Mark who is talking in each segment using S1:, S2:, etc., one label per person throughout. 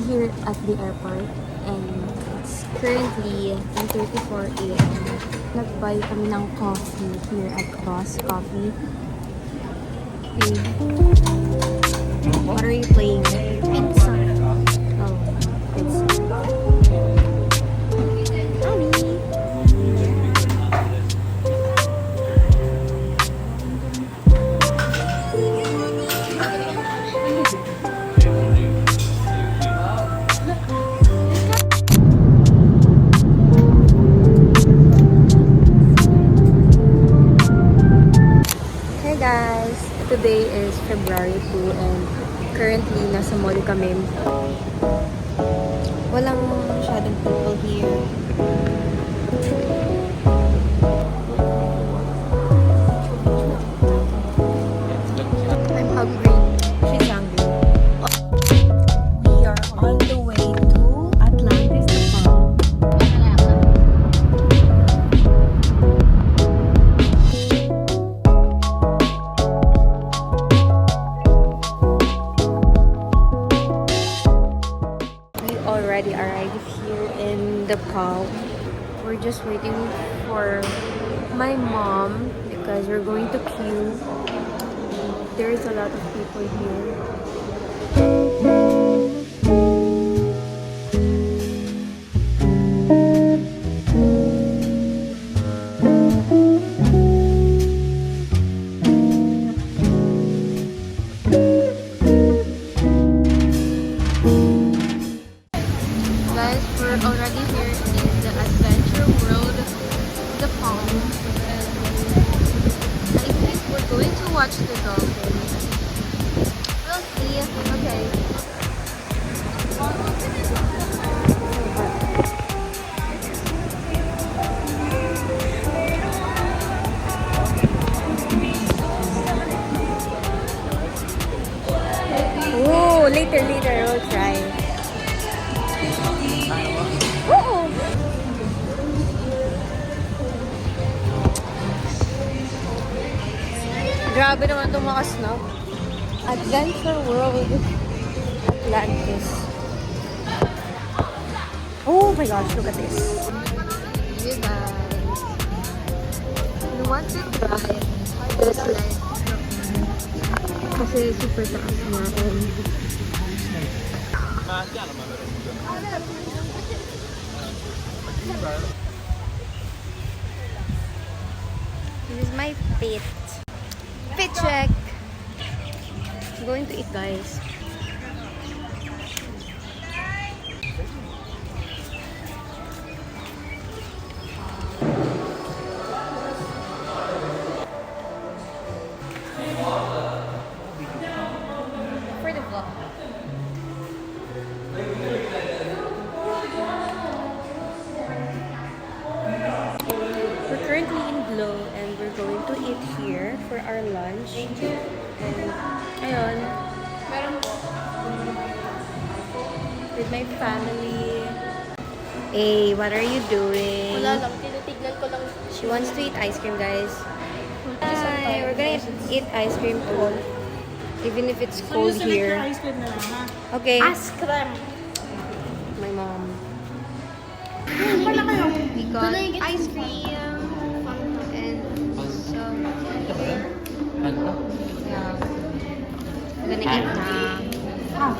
S1: here at the airport and it's currently 10:34 a.m. Nag-buy kami ng coffee here at Boss Coffee. Okay. What are you playing? Pizza. Oh, pizza. Honey. Hey guys! Today is February 2 and currently nasa mall kami. Walang masyadong people here. I'm hungry. She's hungry. We are on the way to Atlantis, Nepal. We already arrived here in the Nepal. We're just waiting for my mom because we're going to queue. There is a lot of people here. Guys, we're already here in the Adventure World, the pond, and I think we're going to watch the dolphins. We'll see. Okay. Oh, later we'll try. Oo. Grabe naman itong mga snow. Adventure World Atlantis. Oh my gosh, look at this. You guys. You want to try this like kasi super taas niya and this is my pit. Pit check. I'm going to eat, guys. For the vlog. We're currently in Glow and we're going to eat here for our lunch. And ayun, with my family. Hey, what are you doing?
S2: Wala lang, tinitignan ko lang.
S1: She wants to eat ice cream, guys. Hi, we're gonna eat ice cream too. Even if it's cold here.
S2: Ice cream na lang, ha?
S1: Okay.
S2: Ice cream.
S1: My mom.
S2: Pala kayo.
S1: We got ice cream and some. Yeah. We're gonna eat na.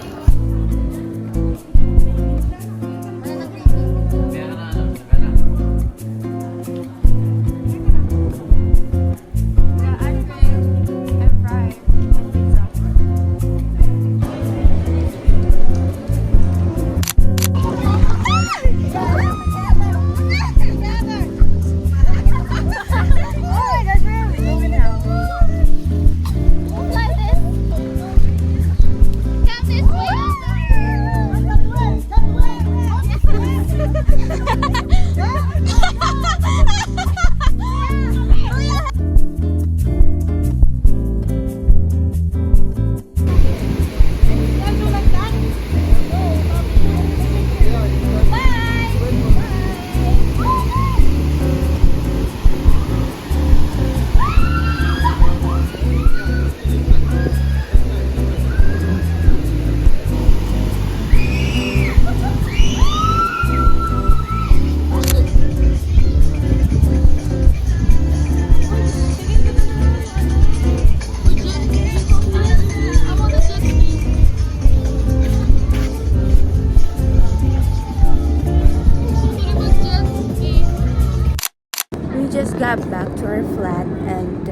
S1: flat and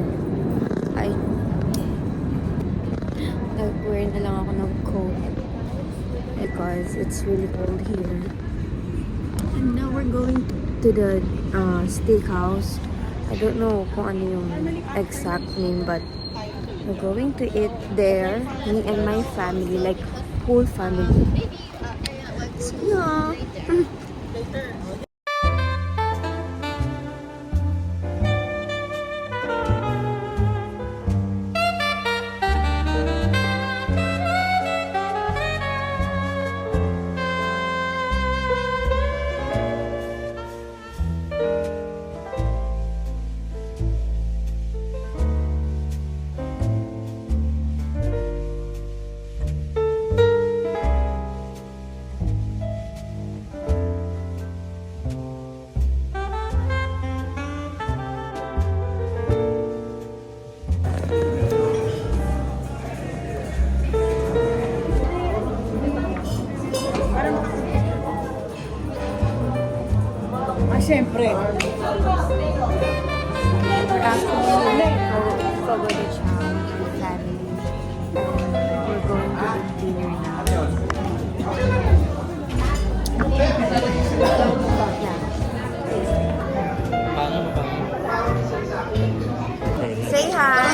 S1: nag-wear na lang ako ng coat because it's really cold here. And now we're going to the steakhouse. I don't know kung ano yung exact name, but we're going to eat there, me and my family, like whole family. So, yeah.
S3: Siyempre.
S1: We're actually Pagoda Chow family. And we're going to eat dinner now. Yeah. Say hi!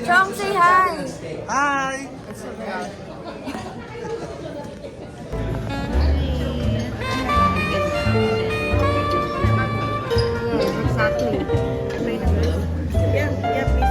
S1: Chong, say hi!
S3: Hi!
S1: It's a vlog. Yes, exactly.
S3: Yeah, please.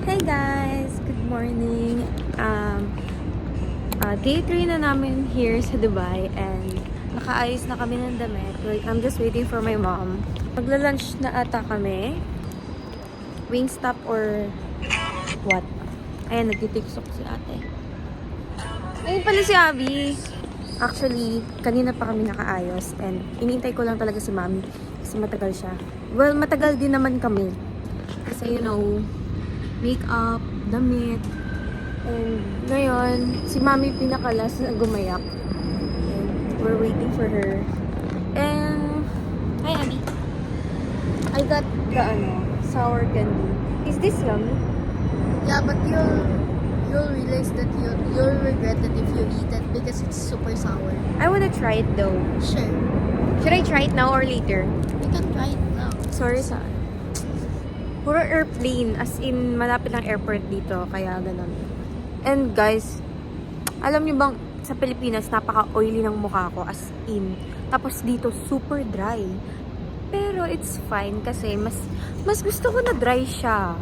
S1: Hey guys! Good morning! Day 3 na namin here sa Dubai and nakaayos na kami ng damit. Like, I'm just waiting for my mom. Magla-lunch na ata kami. Wingstop or what? Ayan, nagtitiktok si ate. Ayun pala si Abby. Actually, kanina pa kami nakaayos and inintay ko lang talaga si mami kasi matagal siya. Well, matagal din naman kami. Kasi you know, makeup, damit. And ngayon, si mami pinakalas na gumayak. And we're waiting for her. And, hi Abby. I got the sour candy. Is this yummy?
S2: Yeah, but you'll realize that you'll regret it if you eat it because it's super sour.
S1: I wanna try it though.
S2: Sure.
S1: Should I try it now or later?
S2: You can try it now.
S1: Sorry sa puro airplane, as in malapit ng airport dito, kaya ganun. And guys, alam niyo bang sa Pilipinas napaka-oily ng mukha ko, as in. Tapos dito super dry. Pero it's fine kasi mas gusto ko na dry siya.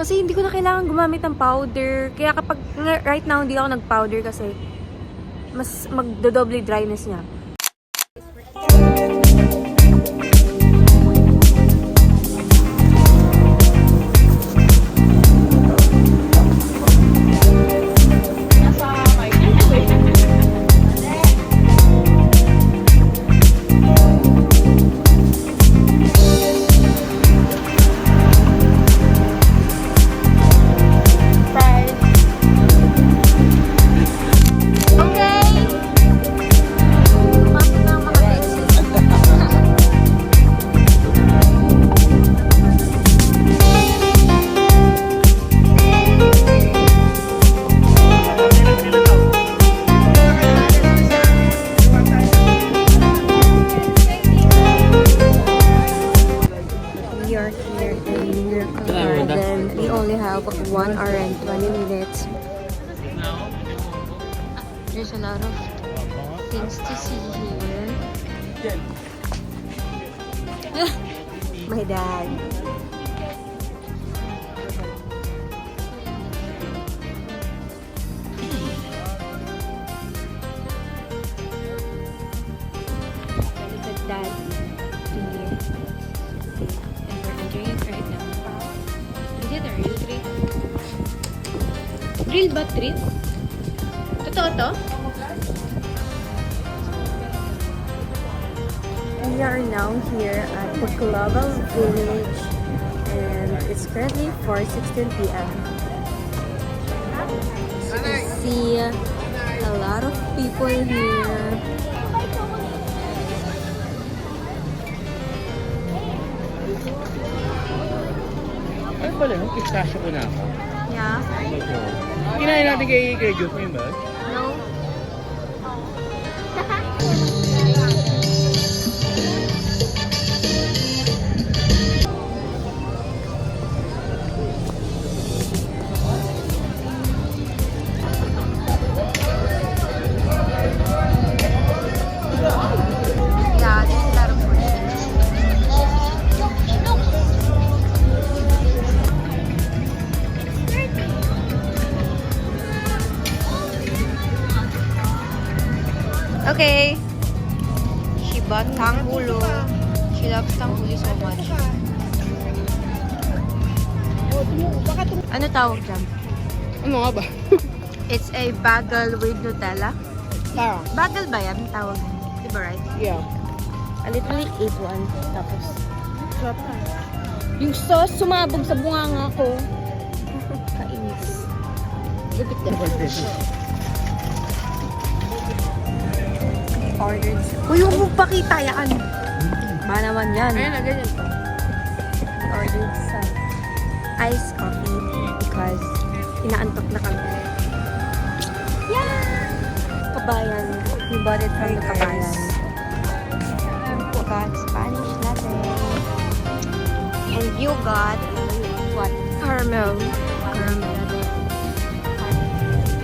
S1: Kasi hindi ko na kailangan gumamit ng powder. Kaya kapag right now hindi ako nag-powder kasi mas magdodoble dryness niya. We are here in Miracle Garden. We only have 1 hour and 20 minutes. There's a lot of things to see here. My dad. Real ba trip? Totoo to? We are now here at the Global Village and it's currently 4:16 p.m. You can see a lot of people here.
S3: Ano pala yung pistachio ko na ako?
S1: Yeah.
S3: Kinain natin kay Juke yun ba?
S1: No. Yeah, there's a lot of portions. Okay. She bought tanggulo. She loves tangguli so much. Ano tawag dyan?
S3: Ano nga ba?
S1: It's a bagel with Nutella.
S3: Parang.
S1: Bagel ba yan? Tawag. Diba right?
S3: Yeah.
S1: I literally ate one. Tapos, sarap na. Yung sauce sumabog sa bunganga ko. Kainis. Lupit na. Ordered. Uy, huwag mo pakita yan. Ba naman yan.
S3: Ayun na, ganyan pa.
S1: Ordered sa iced coffee because inaantok na kami. Yeah! Kabayan. We bought it from the Kabayan. Got Spanish latte. And you got what? Caramel. Caramel latte.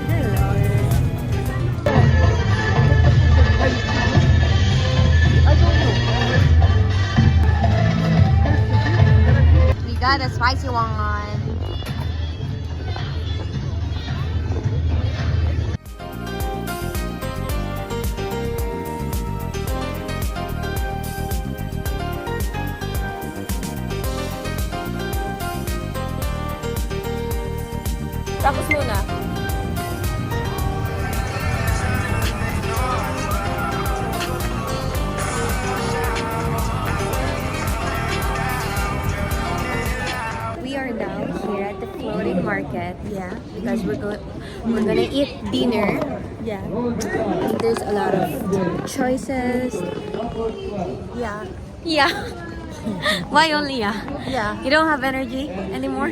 S1: Hello. We got a spicy one. Tapos muna. We are now here at the floating market. Yeah, because we're gonna eat dinner. Yeah. And there's a lot of choices. Yeah. Yeah. Why only yeah?
S2: Yeah.
S1: You don't have energy anymore?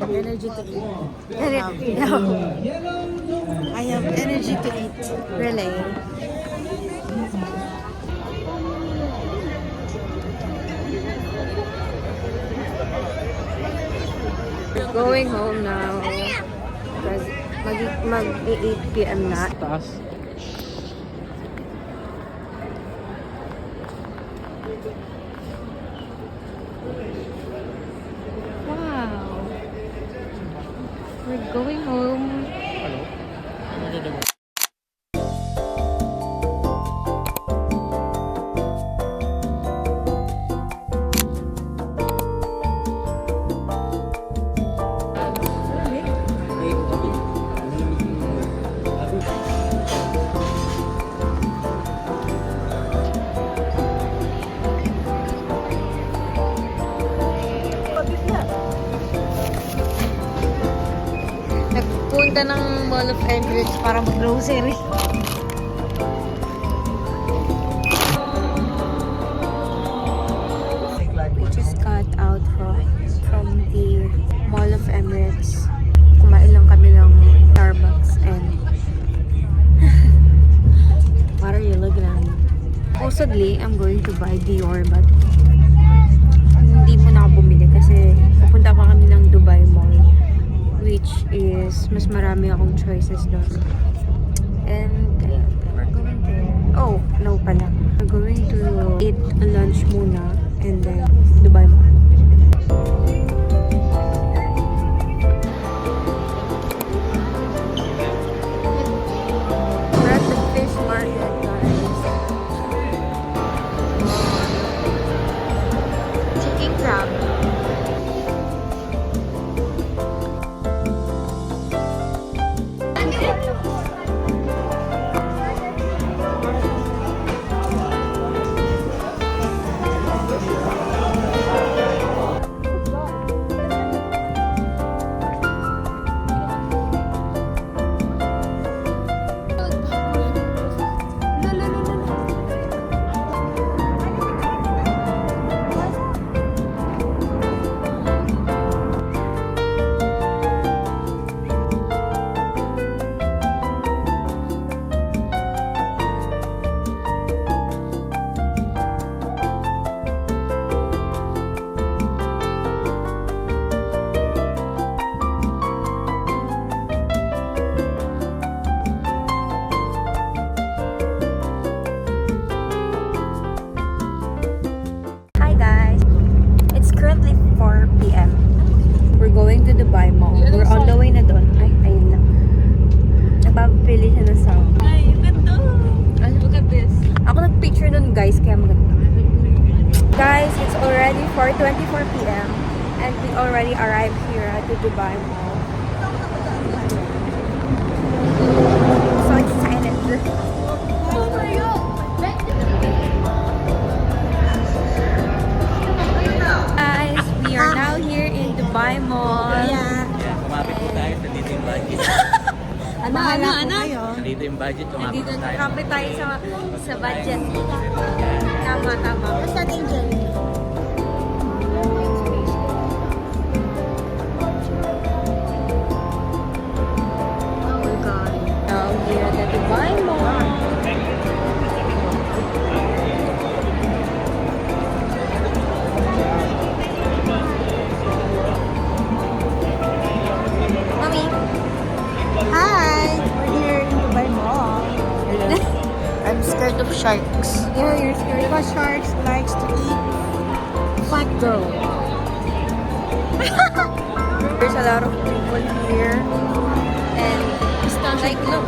S2: Energy to eat.
S1: No.
S2: I have energy to eat.
S1: Really? We're going home now because mag-8 p.m. na.
S3: Taas.
S1: Wow. We're going home. Nagpunta ng Mall of Emirates para mag-grocery. We just got out from the Mall of Emirates. Kumain lang kami ng Starbucks and what are you looking at? Supposedly, I'm going to buy Dior but hindi mo na ako bumili kasi pupunta pa kami ng Dubai Mall, which is mas marami akong choices doon. And we're going to... Oh, no pala. We're going to eat lunch muna and then Dubai Mall. We're at the fish market, guys. Chicken crab. Ano?
S3: Dito yung budget,
S1: Dito kapit tayo sa budget. Tama.
S2: Basta Angel.
S1: Oh my God. Now we're at the Dubai Mall. Mommy.
S2: Hi! We're here in Dubai Mall. I'm scared of sharks.
S1: Yeah, you're scared.
S2: Because sharks likes to eat fat girl.
S1: There's a lot of people here. And like, look.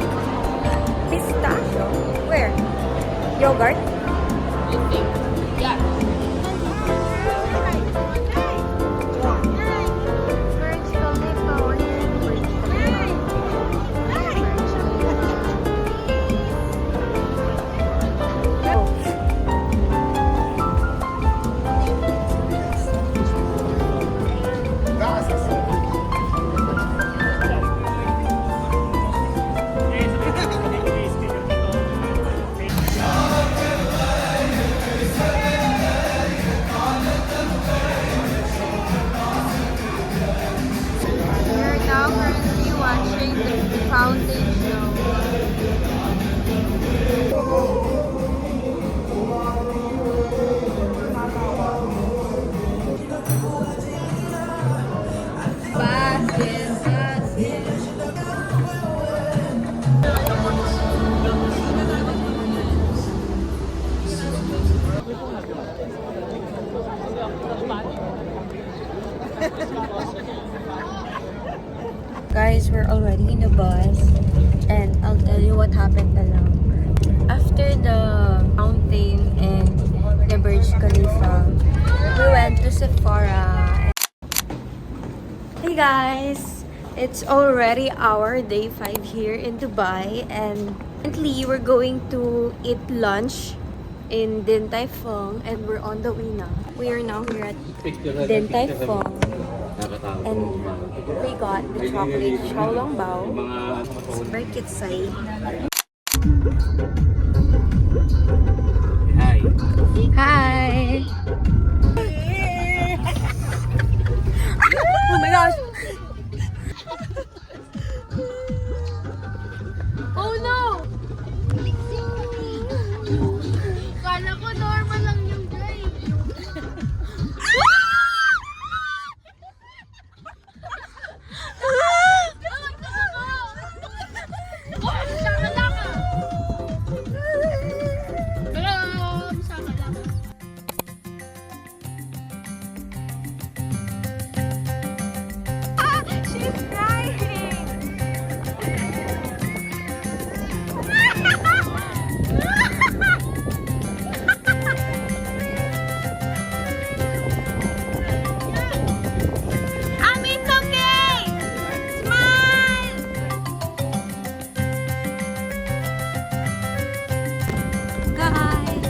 S1: Pistachio? Where? Yogurt? Burj Khalifa. Burj We're now currently watching the fountain show. Guys, we're already in the bus and I'll tell you what happened na lang. After the fountain and the Burj Khalifa, we went to Sephora. Hey guys! It's already our day 5 here in Dubai and currently we're going to eat lunch in Din Tai Fung and we're on the way now. We are now here at Din Tai Fung. And we got the chocolate Xiaolong Bao. It's very cute side.
S3: Hi.
S1: Hi! Oh my gosh! Oh no!
S2: Kala ko normal lang yung drive.
S1: She's crying! It's okay! Smile! Guys!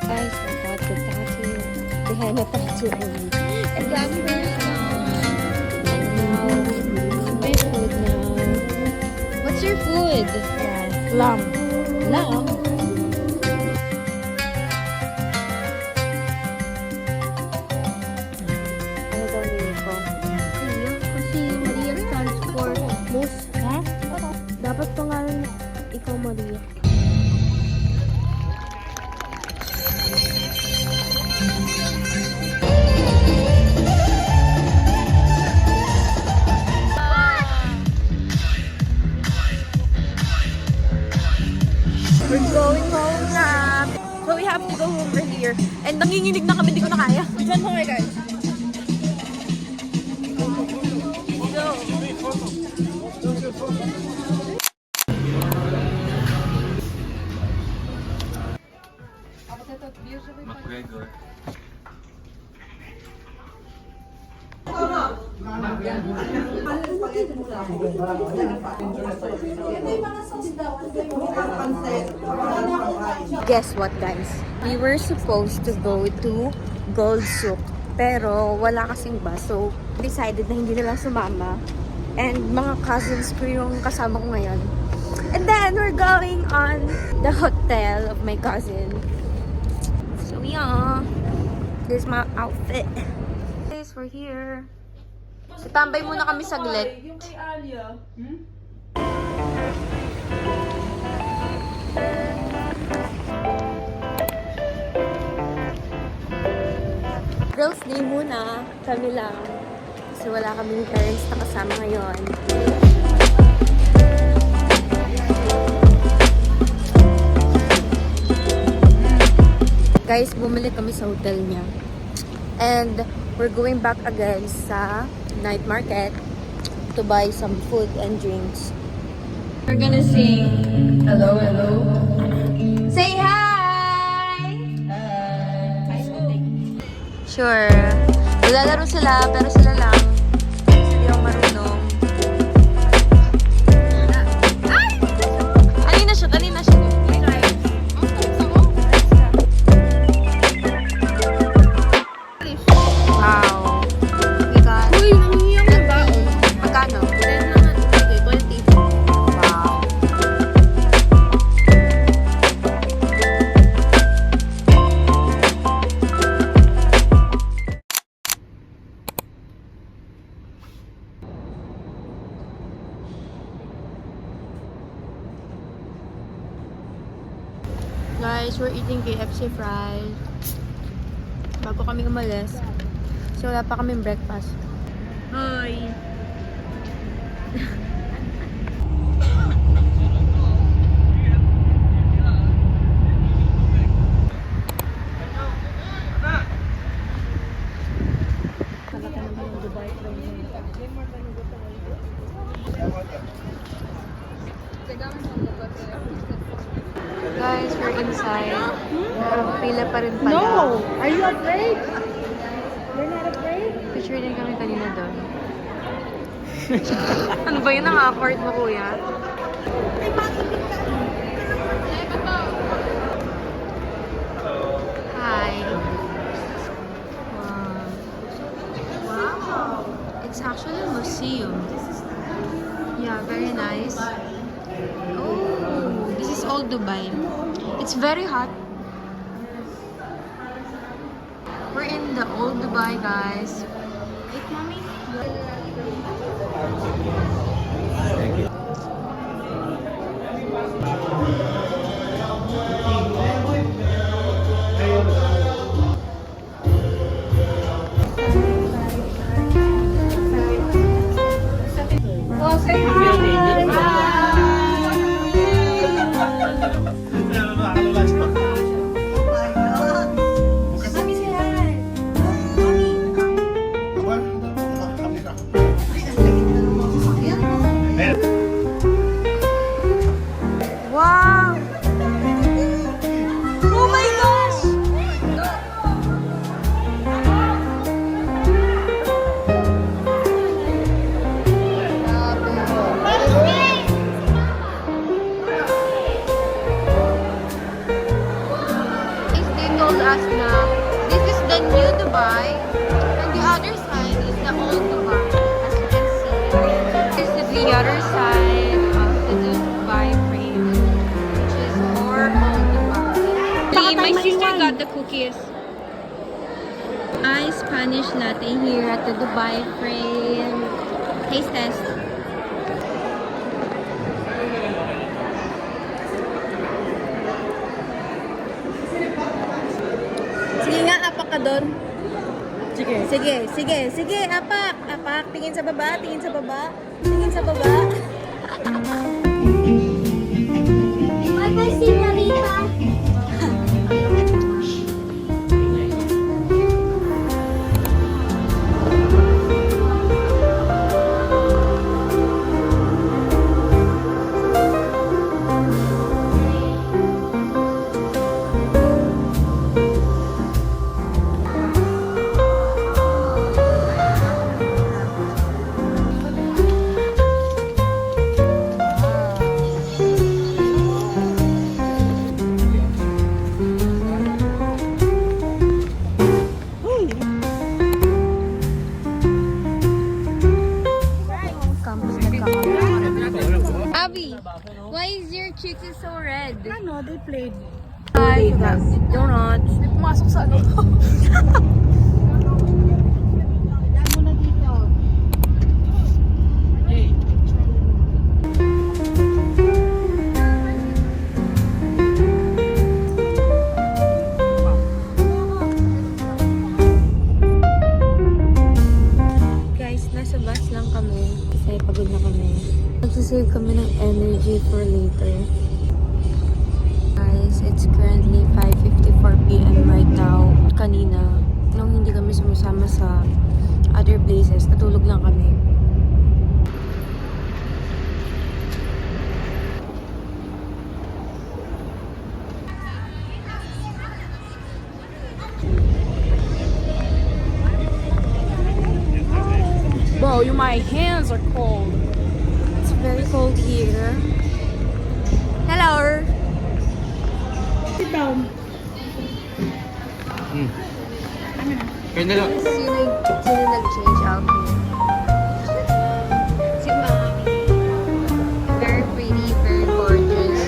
S1: Guys, we got the tattoo. The henna tattoo. And that's food now. My food now. What's your food?
S2: Lamb.
S1: Lamb? Ano daw name ko? Maria. Kasi Maria stands for most. Ha? Dapat pangalan ikaw Maria. We're going home na. So we have to go home earlier. And nanginginig na kami, hindi ko na kaya. Diyan mo guys. Go.
S3: McGregor.
S1: Guess what, guys? We were supposed to go to Gold Souk, pero wala kasing bus. So, decided na hindi nila sumama. And mga cousins ko yung kasama ko ngayon. And then, we're going on the hotel of my cousin. So, yeah. This is my outfit. Guys, we're here. Tambay muna kami saglit.
S4: Yung kay Alia.
S1: Girls' day muna. Kami lang. Kasi wala kaming parents na kasama ngayon. Guys, bumalik kami sa hotel niya. And we're going back again sa night market to buy some food and drinks. We're gonna sing Hello, Hello. Say hi! Hi! Sure. Lalaro sila, pero sila lang. Hindi ako marunong. Ay! Alin na siya? Alin na siya? Wow. We got...
S2: Uy, nangyayang na ba?
S1: Magkano?
S2: 10 naman. Okay, 20.
S1: Wow. Guys, we're eating KFC fries. Bago kami umalis. So, wala pa kaming breakfast. Hi! Guys, we're inside. Pero pila pa rin pala.
S2: No! Are you afraid? You're not afraid?
S1: Picture din kami kanina doon. Ano ba yun? Ang-awkward mo, kuya? Hi. Wow. Wow. It's actually a museum. Yeah, very nice. Oh, this is Old Dubai. It's very hot. We're in the Old Dubai, guys. Wait, mommy.
S2: Oh, say hi!
S1: Wow! Oh my gosh! They told us na this is the new Dubai and the other side is the old Dubai. As you can see, this is the other side of the Dubai frame, which is more old Dubai. My sister got the cookies. Ice Spanish latte here at the Dubai frame. Taste test. Sige nga, apak ka doon.
S3: Sige.
S1: Sige, sige, sige, apak. Apak, tingin sa baba, tingin sa baba. Tingin sa baba.
S2: Bye-bye, señorita!
S1: so red.
S2: Ano, they played.
S1: Guys, donuts.
S2: May pumasok sa ano. Muna dito.
S1: Guys, nasa bus lang kami kasi pagod na kami. Nagsisave kami ng energy for later. Guys, it's currently 5:54 p.m. right now. Kanina, nung hindi kami sumasama sa other places, natulog lang kami.
S2: Bro, my hands are cold.
S1: It's very cold here. Hello!
S2: Sit down.
S3: Kaya na lang.
S1: Sino nag-change outfit? Si Mami. Very pretty, very gorgeous.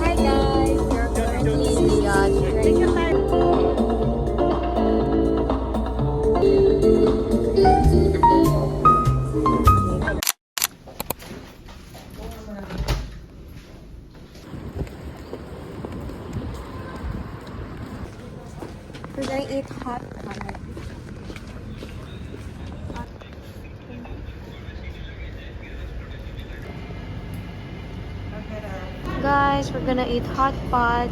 S1: Hi guys, we're currently in the yacht right now. We're gonna eat hot pot. Guys, we're gonna eat hot pot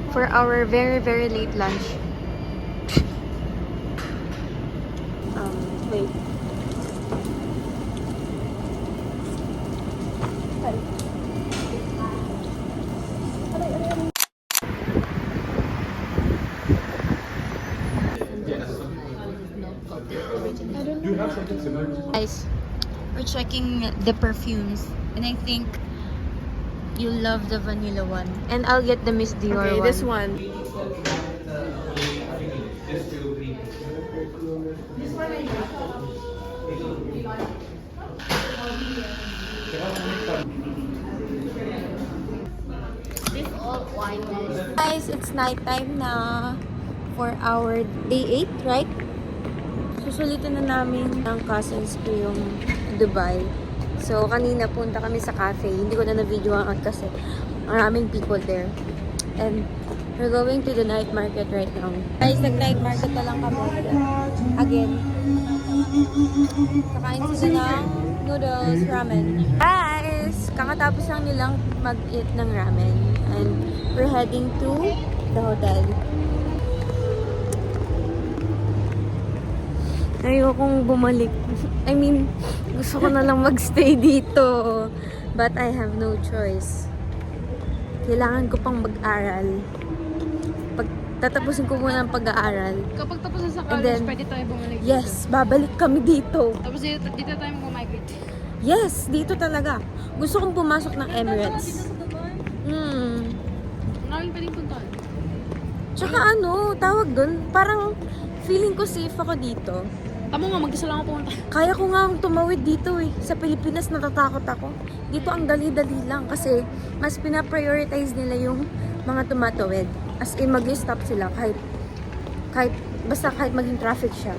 S1: for our very late lunch. Wait. Guys, we're checking the perfumes, and I think you'll love the vanilla one, and I'll get the Miss Dior
S2: Okay,
S1: one.
S2: this one.
S1: Guys, it's nighttime na for our day 8, right? Susulitin na namin ng cousins ko yung Dubai. So, kanina punta kami sa cafe. Hindi ko na na-videoan kasi maraming people there. And we're going to the night market right now. Guys, nag-night market na lang kami. Again. Kakain sila ng noodles, ramen. Guys, kakatapos lang nilang mag-eat ng ramen. And we're heading to the hotel. Ayokong bumalik. I mean, gusto ko na lang magstay dito. But I have no choice. Kailangan ko pang mag-aral. Tatapusin ko muna ang pag-aaral.
S2: Kapag tapos na sa
S1: And then,
S2: college, pwede tayo bumalik
S1: yes, babalik kami dito.
S2: dito. Tapos dito tayo mag-migrate.
S1: Yes, dito talaga. Gusto kong pumasok ng Emirates.
S2: Maraming pwedeng puntahan.
S1: Tsaka ano, tawag dun, parang feeling ko safe ako dito.
S2: Tamo nga, mag-isa lang ako pumunta.
S1: Kaya ko nga tumawid dito eh. Sa Pilipinas natatakot ako. Dito ang dali-dali lang kasi mas pinaprioritize nila yung mga tumatawid. As in, mag-stop sila kahit basta kahit maging traffic siya.